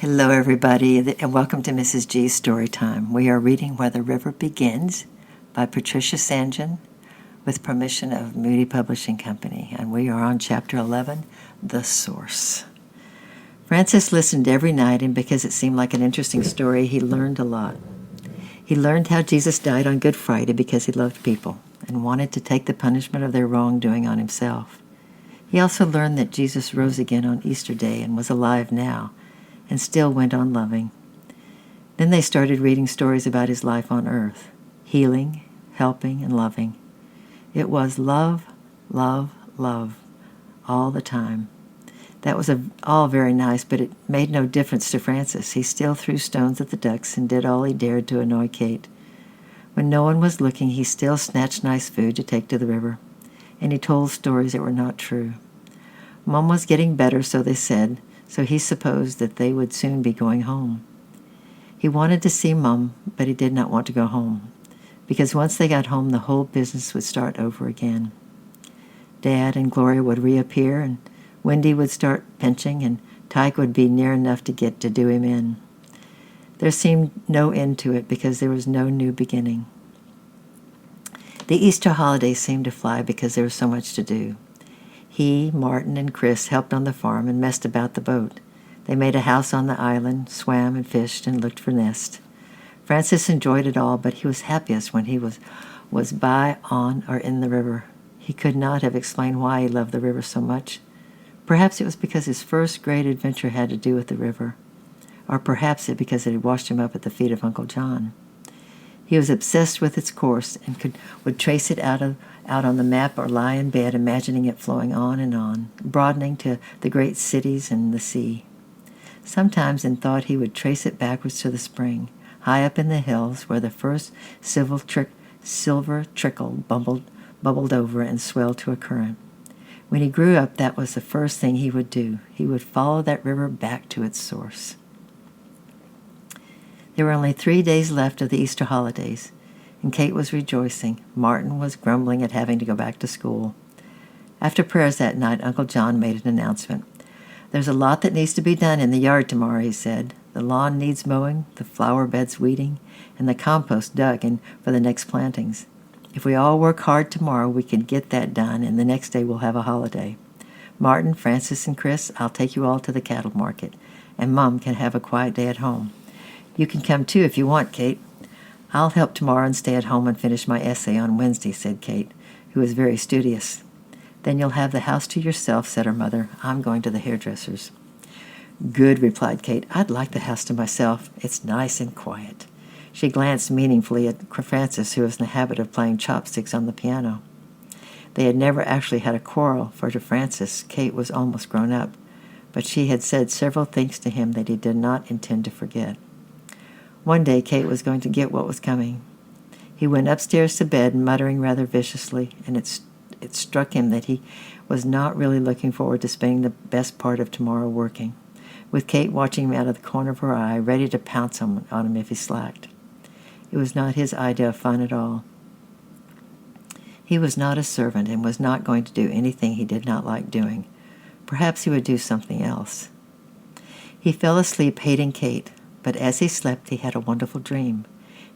Hello, everybody, and welcome to Mrs. G's Storytime. We are reading Where the River Begins by Patricia Sanjan with permission of Moody Publishing Company, and we are on Chapter 11, The Source. Francis listened every night, and because it seemed like an interesting story, he learned a lot. He learned how Jesus died on Good Friday because he loved people and wanted to take the punishment of their wrongdoing on himself. He also learned that Jesus rose again on Easter Day and was alive now, and still went on loving. Then they started reading stories about his life on earth, healing, helping, and loving. It was love, love, love, all the time. That was all very nice, but it made no difference to Francis. He still threw stones at the ducks and did all he dared to annoy Kate. When no one was looking, he still snatched nice food to take to the river, and he told stories that were not true. Mom was getting better, so they said, so he supposed that they would soon be going home. He wanted to see Mom, but he did not want to go home, because once they got home, the whole business would start over again. Dad and Gloria would reappear, and Wendy would start pinching, and Tyke would be near enough to get to do him in. There seemed no end to it because there was no new beginning. The Easter holidays seemed to fly because there was so much to do. He, Martin, and Chris helped on the farm and messed about the boat. They made a house on the island, swam and fished, and looked for nests. Francis enjoyed it all, but he was happiest when he was by, on, or in the river. He could not have explained why he loved the river so much. Perhaps it was because his first great adventure had to do with the river, or perhaps it because it had washed him up at the feet of Uncle John. He was obsessed with its course and would trace it out on the map or lie in bed imagining it flowing on, broadening to the great cities and the sea. Sometimes in thought he would trace it backwards to the spring, high up in the hills where the first silver trickle bubbled over and swelled to a current. When he grew up, that was the first thing he would do. He would follow that river back to its source. There were only 3 days left of the Easter holidays, and Kate was rejoicing. Martin was grumbling at having to go back to school. After prayers that night, Uncle John made an announcement. "There's a lot that needs to be done in the yard tomorrow," he said. "The lawn needs mowing, the flower beds weeding, and the compost dug in for the next plantings. If we all work hard tomorrow, we can get that done, and the next day we'll have a holiday. Martin, Francis, and Chris, I'll take you all to the cattle market, and Mom can have a quiet day at home. You can come too if you want, Kate." "I'll help tomorrow and stay at home and finish my essay on Wednesday," said Kate, who was very studious. "Then you'll have the house to yourself," said her mother. "I'm going to the hairdresser's." "Good," replied Kate. "I'd like the house to myself. It's nice and quiet." She glanced meaningfully at Francis, who was in the habit of playing chopsticks on the piano. They had never actually had a quarrel, for to Francis, Kate was almost grown up, but she had said several things to him that he did not intend to forget. One day Kate was going to get what was coming. He went upstairs to bed, muttering rather viciously, and it struck him that he was not really looking forward to spending the best part of tomorrow working, with Kate watching him out of the corner of her eye, ready to pounce on him if he slacked. It was not his idea of fun at all. He was not a servant and was not going to do anything he did not like doing. Perhaps he would do something else. He fell asleep hating Kate, but as he slept he had a wonderful dream.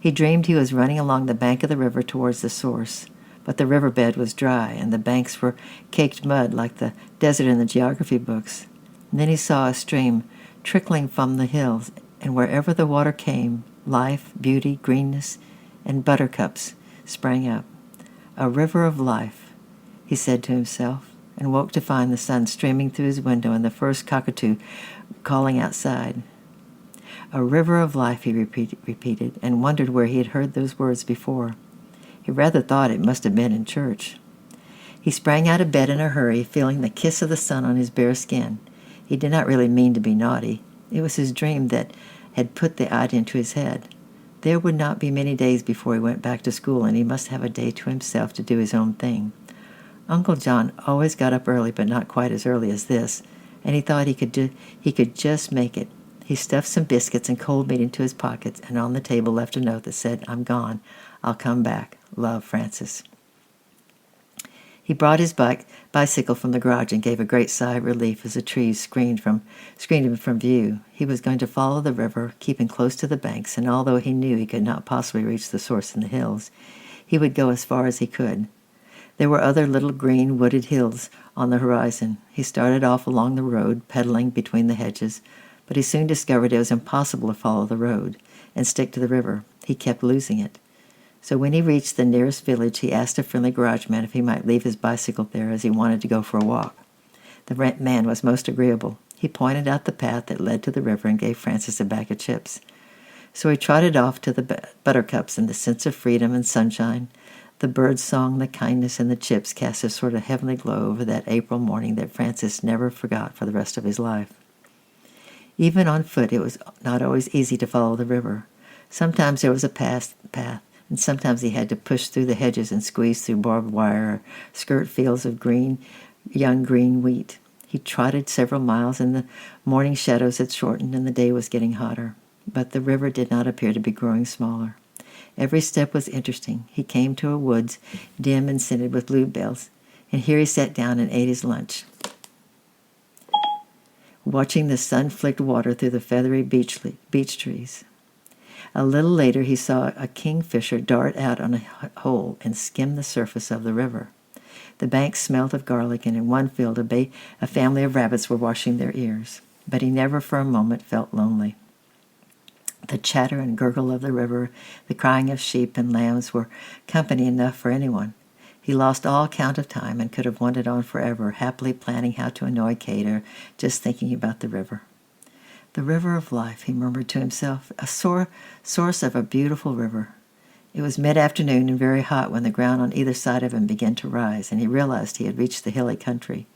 He dreamed he was running along the bank of the river towards the source, but the riverbed was dry and the banks were caked mud like the desert in the geography books. And then he saw a stream trickling from the hills, and wherever the water came, life, beauty, greenness, and buttercups sprang up. "A river of life," he said to himself, and woke to find the sun streaming through his window and the first cockatoo calling outside. "A river of life," he repeated, and wondered where he had heard those words before. He rather thought it must have been in church. He sprang out of bed in a hurry, feeling the kiss of the sun on his bare skin. He did not really mean to be naughty. It was his dream that had put the idea into his head. There would not be many days before he went back to school, and he must have a day to himself to do his own thing. Uncle John always got up early, but not quite as early as this, and he thought he could just make it. He stuffed some biscuits and cold meat into his pockets, and on the table left a note that said, "I'm gone. I'll come back. Love, Francis." He brought his bicycle from the garage and gave a great sigh of relief as the trees screened him from view. He was going to follow the river, keeping close to the banks, and although he knew he could not possibly reach the source in the hills, he would go as far as he could. There were other little green wooded hills on the horizon. He started off along the road, pedaling between the hedges, but he soon discovered it was impossible to follow the road and stick to the river. He kept losing it. So when he reached the nearest village, he asked a friendly garage man if he might leave his bicycle there, as he wanted to go for a walk. The man was most agreeable. He pointed out the path that led to the river and gave Francis a bag of chips. So he trotted off to the buttercups, and the sense of freedom and sunshine, the birds' song, the kindness, and the chips cast a sort of heavenly glow over that April morning that Francis never forgot for the rest of his life. Even on foot, it was not always easy to follow the river. Sometimes there was a path, and sometimes he had to push through the hedges and squeeze through barbed wire or skirt fields of young green wheat. He trotted several miles, and the morning shadows had shortened and the day was getting hotter. But the river did not appear to be growing smaller. Every step was interesting. He came to a woods, dim and scented with bluebells, and here he sat down and ate his lunch, watching the sun-flicked water through the feathery beech trees. A little later he saw a kingfisher dart out on a hole and skim the surface of the river. The banks smelled of garlic, and in one field a family of rabbits were washing their ears. But he never for a moment felt lonely. The chatter and gurgle of the river, the crying of sheep and lambs were company enough for anyone. He lost all count of time and could have wandered on forever, happily planning how to annoy Kate or just thinking about the river. The river of life, he murmured to himself, a source of a beautiful river. It was mid-afternoon and very hot when the ground on either side of him began to rise, and he realized he had reached the hilly country.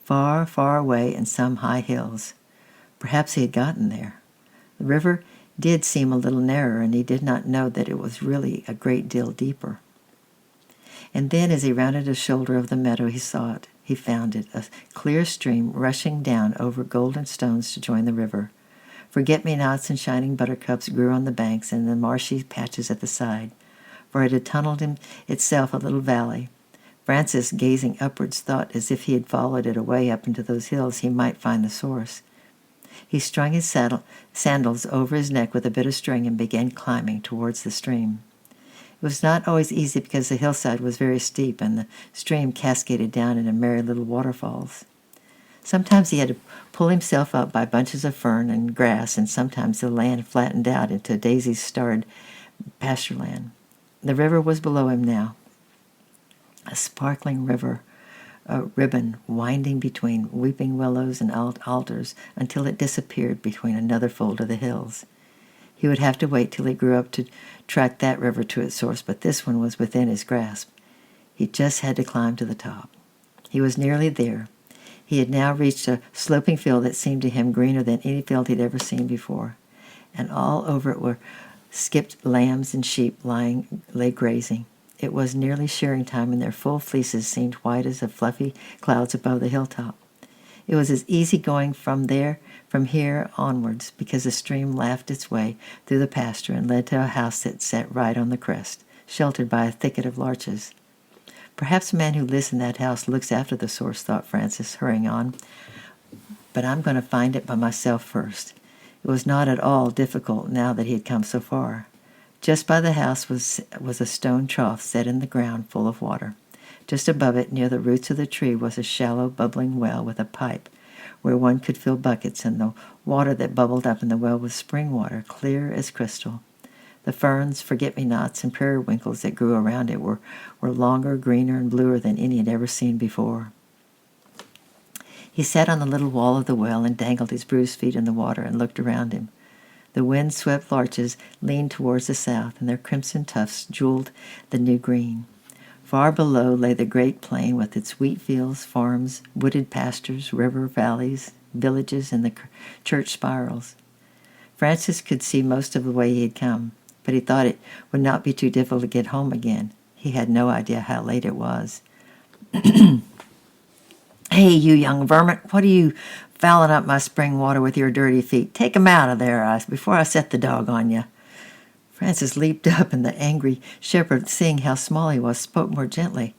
Far, far away in some high hills. Perhaps he had gotten there. The river did seem a little narrower, and he did not know that it was really a great deal deeper. And then, as he rounded a shoulder of the meadow, he saw it. He found it, a clear stream rushing down over golden stones to join the river. Forget-me-nots and shining buttercups grew on the banks and the marshy patches at the side, for it had tunneled in itself a little valley. Francis, gazing upwards, thought as if he had followed it away up into those hills he might find the source. He strung his sandals over his neck with a bit of string and began climbing towards the stream. It was not always easy because the hillside was very steep and the stream cascaded down into merry little waterfalls. Sometimes he had to pull himself up by bunches of fern and grass, and sometimes the land flattened out into daisy-starred pasture land. The river was below him now, a sparkling river, a ribbon winding between weeping willows and alders until it disappeared between another fold of the hills. He would have to wait till he grew up to track that river to its source, but this one was within his grasp. He just had to climb to the top. He was nearly there. He had now reached a sloping field that seemed to him greener than any field he'd ever seen before, and all over it were skipped lambs and sheep lay grazing. It was nearly shearing time, and their full fleeces seemed white as the fluffy clouds above the hilltop. It was as easy going from here onwards, because the stream laughed its way through the pasture and led to a house that sat right on the crest, sheltered by a thicket of larches. Perhaps the man who lives in that house looks after the source, thought Francis, hurrying on. But I'm going to find it by myself first. It was not at all difficult now that he had come so far. Just by the house was a stone trough set in the ground full of water. Just above it, near the roots of the tree, was a shallow, bubbling well with a pipe where one could fill buckets, and the water that bubbled up in the well was spring water, clear as crystal. The ferns, forget-me-nots, and periwinkles that grew around it were longer, greener, and bluer than any had ever seen before. He sat on the little wall of the well and dangled his bruised feet in the water and looked around him. The wind-swept larches leaned towards the south, and their crimson tufts jeweled the new green. Far below lay the great plain with its wheat fields, farms, wooded pastures, river, valleys, villages, and the church spirals. Francis could see most of the way he had come, but he thought it would not be too difficult to get home again. He had no idea how late it was. "Hey, you young vermin, what are you fouling up my spring water with your dirty feet? Take 'em out of there before I set the dog on you." Francis leaped up, and the angry shepherd, seeing how small he was, spoke more gently.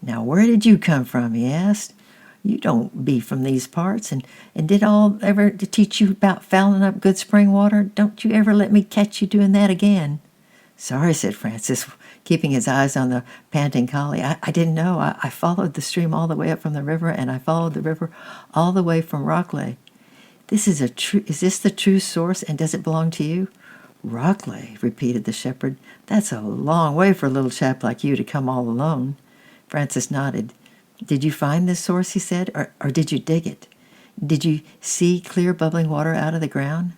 "Now, where did you come from?" he asked. "You don't be from these parts, and did all ever to teach you about fouling up good spring water? Don't you ever let me catch you doing that again." "Sorry," said Francis, keeping his eyes on the panting collie. I didn't know. I followed the stream all the way up from the river, and I followed the river all the way from Rockley. Is this the true source, and does it belong to you?" "Rockley," repeated the shepherd. "That's a long way for a little chap like you to come all alone." Francis nodded. "Did you find this source," he said, or did you dig it? "Did you see clear bubbling water out of the ground?"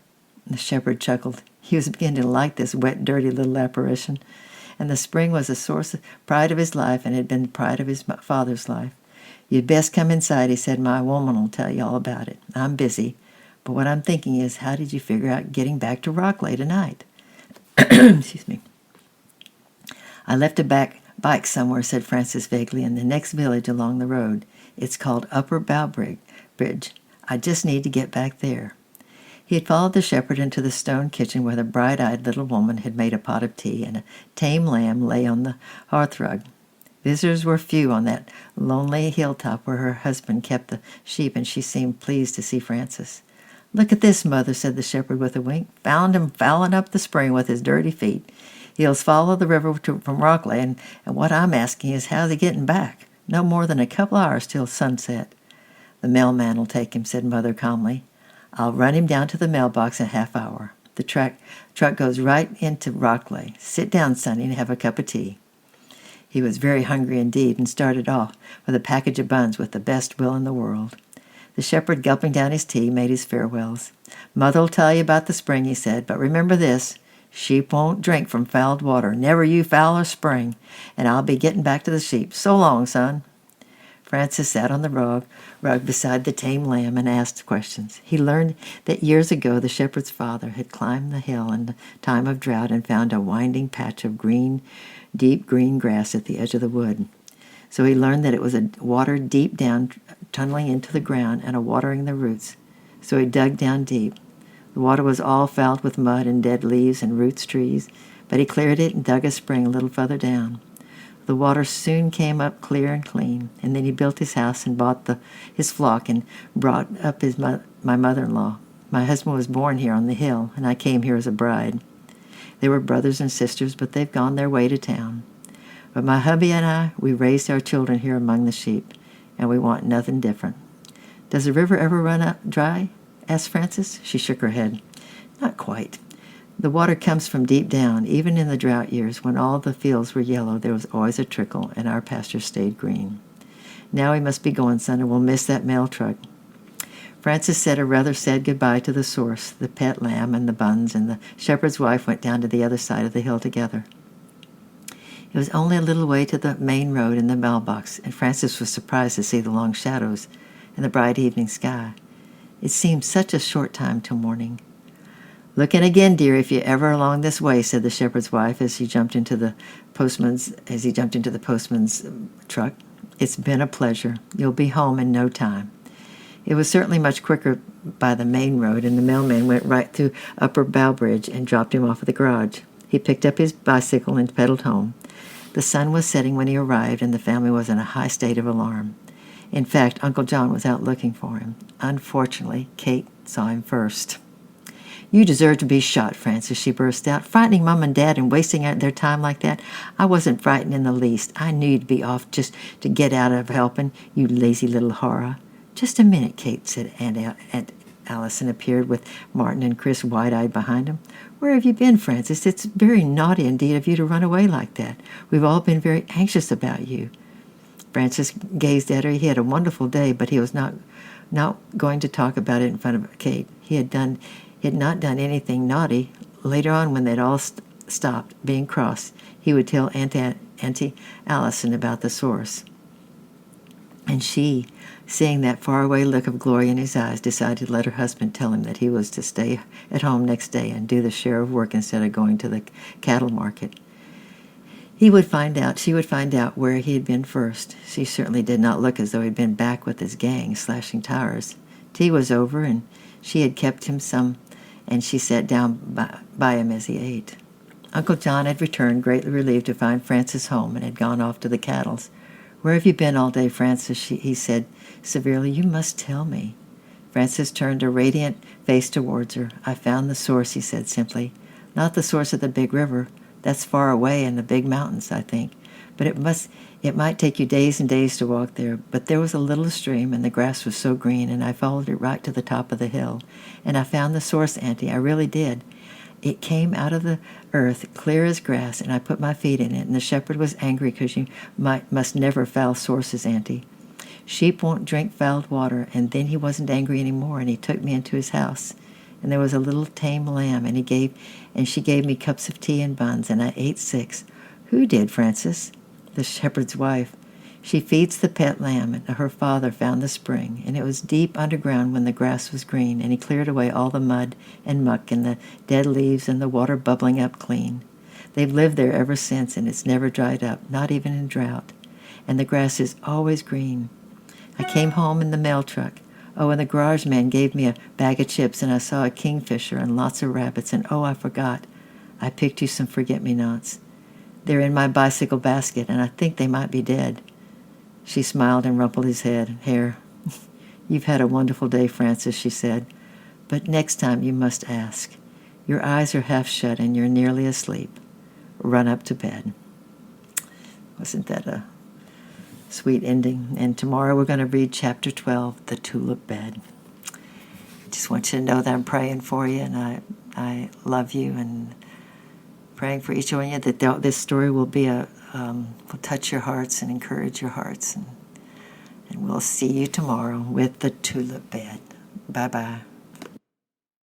The shepherd chuckled. He was beginning to like this wet, dirty little apparition. And the spring was a source of pride of his life, and had been the pride of his father's life. "You'd best come inside," he said. "My woman will tell you all about it. I'm busy. But what I'm thinking is, how did you figure out getting back to Rockley tonight?" Excuse me. "I left a bike somewhere," said Francis vaguely, "in the next village along the road. It's called Upper Bridge. I just need to get back there." He had followed the shepherd into the stone kitchen where the bright-eyed little woman had made a pot of tea, and a tame lamb lay on the hearthrug. Visitors were few on that lonely hilltop where her husband kept the sheep, and she seemed pleased to see Francis. "Look at this, Mother," said the shepherd with a wink. "Found him fouling up the spring with his dirty feet. He'll follow the river from Rockley, and what I'm asking is, how's he getting back? No more than a couple hours till sunset." "The mailman'll take him," said Mother calmly. "I'll run him down to the mailbox in a half hour. The truck goes right into Rockley. Sit down, Sonny, and have a cup of tea." He was very hungry indeed, and started off with a package of buns with the best will in the world. The shepherd, gulping down his tea, made his farewells. "Mother'll tell you about the spring," he said, "but remember this. Sheep won't drink from fouled water. Never you foul a spring. And I'll be getting back to the sheep. So long, son." Francis sat on the rug beside the tame lamb and asked questions. He learned that years ago the shepherd's father had climbed the hill in the time of drought and found a winding patch of deep green grass at the edge of the wood. So he learned that it was a water deep down, tunneling into the ground and a watering the roots. So he dug down deep. The water was all fouled with mud and dead leaves and roots trees, but he cleared it and dug a spring a little further down. The water soon came up clear and clean, and then he built his house and bought his flock and brought up my mother-in-law. My husband was born here on the hill, and I came here as a bride. They were brothers and sisters, but they've gone their way to town. But my hubby and I, we raised our children here among the sheep, and we want nothing different." "Does the river ever run up dry?" asked Francis. She shook her head. "Not quite. The water comes from deep down. Even in the drought years, when all the fields were yellow, there was always a trickle, and our pasture stayed green. Now we must be going, son, and we'll miss that mail truck." Francis said a rather sad goodbye to the source, the pet lamb, and the buns, and the shepherd's wife went down to the other side of the hill together. It was only a little way to the main road and the mailbox, and Francis was surprised to see the long shadows and the bright evening sky. It seemed such a short time till morning. "Look in again, dear, if you're ever along this way," said the shepherd's wife as he jumped into the postman's truck. "It's been a pleasure. You'll be home in no time." It was certainly much quicker by the main road, and the mailman went right through Upper Bridge and dropped him off at the garage. He picked up his bicycle and pedaled home. The sun was setting when he arrived, and the family was in a high state of alarm. In fact, Uncle John was out looking for him. Unfortunately, Kate saw him first. "You deserve to be shot, Francis," she burst out. "Frightening Mom and Dad and wasting their time like that. I wasn't frightened in the least. I knew you'd be off just to get out of helping, you lazy little horror." "Just a minute, Kate," said Aunt Allison appeared with Martin and Chris wide-eyed behind him. "Where have you been, Francis? It's very naughty indeed of you to run away like that. We've all been very anxious about you." Francis gazed at her. He had a wonderful day, but he was not going to talk about it in front of Kate. He had not done anything naughty. Later on, when they'd all stopped being cross, he would tell Auntie Allison about the source. And she, seeing that faraway look of glory in his eyes, decided to let her husband tell him that he was to stay at home next day and do the share of work instead of going to the cattle market. She would find out where he had been first. She certainly did not look as though he'd been back with his gang, slashing tires. Tea was over, and she had kept him some, and she sat down by him as he ate. Uncle John had returned, greatly relieved to find Francis home, and had gone off to the cattle, "Where have you been all day, Frances?" he said severely. "You must tell me." Frances turned a radiant face towards her. "I found the source," he said simply. "Not the source of the big river. That's far away in the big mountains, I think. But it might take you days and days to walk there. But there was a little stream, and the grass was so green, and I followed it right to the top of the hill. And I found the source, Auntie. I really did. It came out of the earth, clear as grass, and I put my feet in it. And the shepherd was angry because you must never foul sources, Auntie. Sheep won't drink fouled water." And then he wasn't angry anymore, and he took me into his house. And there was a little tame lamb, and she gave me cups of tea and buns, and I ate 6. "Who did, Frances?" "The shepherd's wife. She feeds the pet lamb, and her father found the spring, and it was deep underground when the grass was green, and he cleared away all the mud and muck and the dead leaves and the water bubbling up clean. They've lived there ever since, and it's never dried up, not even in drought. And the grass is always green. I came home in the mail truck. Oh, and the garage man gave me a bag of chips, and I saw a kingfisher and lots of rabbits, and oh, I forgot. I picked you some forget-me-nots. They're in my bicycle basket, and I think they might be dead." She smiled and rumpled his hair. "You've had a wonderful day, Frances," she said. "But next time you must ask. Your eyes are half shut, and you're nearly asleep. Run up to bed." Wasn't that a sweet ending? And tomorrow we're going to read chapter 12, The Tulip Bed. I just want you to know that I'm praying for you, and I love you, and praying for each one of you that this story will be will touch your hearts and encourage your hearts. And we'll see you tomorrow with The Tulip Bed. Bye-bye.